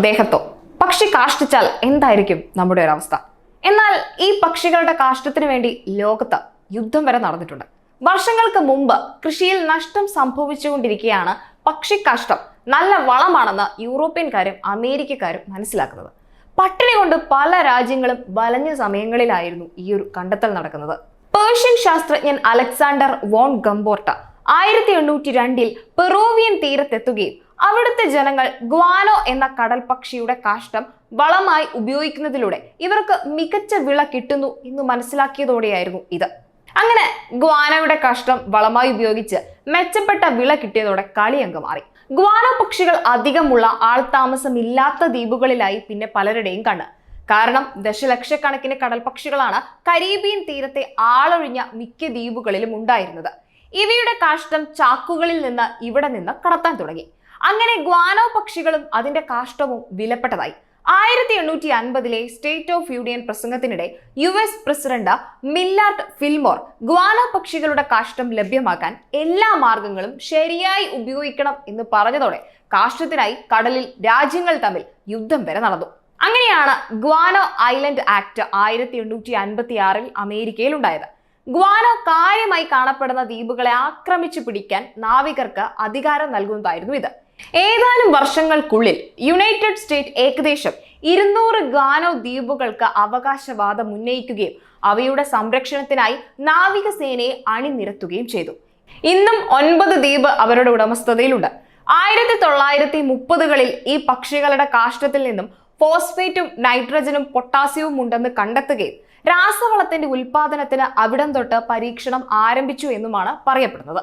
ദേഹത്തോ പക്ഷി കാഷ്ടിച്ചാൽ എന്തായിരിക്കും നമ്മുടെ ഒരു അവസ്ഥ? എന്നാൽ ഈ പക്ഷികളുടെ കാഷ്ടത്തിന് വേണ്ടി ലോകത്ത് യുദ്ധം വരെ നടന്നിട്ടുണ്ട്. വർഷങ്ങൾക്ക് മുമ്പ് കൃഷിയിൽ നഷ്ടം സംഭവിച്ചുകൊണ്ടിരിക്കുകയാണ് പക്ഷിക്കാഷ്ടം നല്ല വളമാണെന്ന് യൂറോപ്യൻകാരും അമേരിക്കക്കാരും മനസ്സിലാക്കുന്നത്. പട്ടിണി കൊണ്ട് പല രാജ്യങ്ങളും വലഞ്ഞ സമയങ്ങളിലായിരുന്നു ഈ ഒരു കണ്ടെത്തൽ നടക്കുന്നത്. പേർഷ്യൻ ശാസ്ത്രജ്ഞൻ അലക്സാണ്ടർ വോൺ ഗംബോർട്ട 1802 പെറൂവിയൻ തീരത്തെത്തുകയും അവിടുത്തെ ജനങ്ങൾ ഗ്വാനോ എന്ന കടൽ പക്ഷിയുടെ കാഷ്ടം വളമായി ഉപയോഗിക്കുന്നതിലൂടെ ഇവർക്ക് മികച്ച വിള കിട്ടുന്നു എന്ന് മനസ്സിലാക്കിയതോടെയായിരുന്നു ഇത്. അങ്ങനെ ഗ്വാനോയുടെ കാഷ്ടം വളമായി ഉപയോഗിച്ച് മെച്ചപ്പെട്ട വിള കിട്ടിയതോടെ കളിയങ്ങ് മാറി. ഗ്വാനോ പക്ഷികൾ അധികമുള്ള ആൾതാമസമില്ലാത്ത ദ്വീപുകളിലായി പിന്നെ പലരുടെയും കണ്ണ്. കാരണം ദശലക്ഷക്കണക്കിന് കടൽ പക്ഷികളാണ് കരീബിയൻ തീരത്തെ ആളൊഴിഞ്ഞ മിക്ക ദ്വീപുകളിലും ഉണ്ടായിരുന്നത്. ഇവയുടെ കാഷ്ടം ചാക്കുകളിൽ നിന്ന് ഇവിടെ നിന്ന് കടത്താൻ തുടങ്ങി. അങ്ങനെ ഗ്വാനോ പക്ഷികളും അതിന്റെ കാഷ്ടവും വിലപ്പെട്ടതായി. 1850 സ്റ്റേറ്റ് ഓഫ് യൂണിയൻ പ്രസംഗത്തിനിടെ US president Millard Fillmore guano പക്ഷികളുടെ കാഷ്ടം ലഭ്യമാക്കാൻ എല്ലാ മാർഗങ്ങളും ശരിയായി ഉപയോഗിക്കണം എന്ന് പറഞ്ഞതോടെ കാഷ്ടത്തിനായി കടലിൽ രാജ്യങ്ങൾ തമ്മിൽ യുദ്ധം വരെ നടന്നു. അങ്ങനെയാണ് ഗ്വാനോ ഐലൻഡ് ആക്ട് 1856 അമേരിക്കയിൽ ഉണ്ടായത്. ഗ്വാനോ കാര്യമായി കാണപ്പെടുന്ന ദ്വീപുകളെ ആക്രമിച്ചു പിടിക്കാൻ നാവികർക്ക് അധികാരം നൽകുന്നതായിരുന്നു ഇത്. ഏതാനും വർഷങ്ങൾക്കുള്ളിൽ യുണൈറ്റഡ് സ്റ്റേറ്റ് ഏകദേശം 200 ഗ്വാനോ ദ്വീപുകൾക്ക് അവകാശവാദം ഉന്നയിക്കുകയും അവയുടെ സംരക്ഷണത്തിനായി നാവികസേനയെ അണിനിരത്തുകയും ചെയ്തു. ഇന്നും 9 ദ്വീപ് അവരുടെ ഉടമസ്ഥതയിലുണ്ട്. 1930കളിൽ ഈ പക്ഷികളുടെ കാഷ്ടത്തിൽ നിന്നും ഫോസ്ഫേറ്റും നൈട്രജനും പൊട്ടാസ്യവും ഉണ്ടെന്ന് കണ്ടെത്തുകയും രാസവളത്തിന്റെ ഉൽപാദനത്തിന് അവിടം തൊട്ട് പരീക്ഷണം ആരംഭിച്ചു എന്നുമാണ് പറയപ്പെടുന്നത്.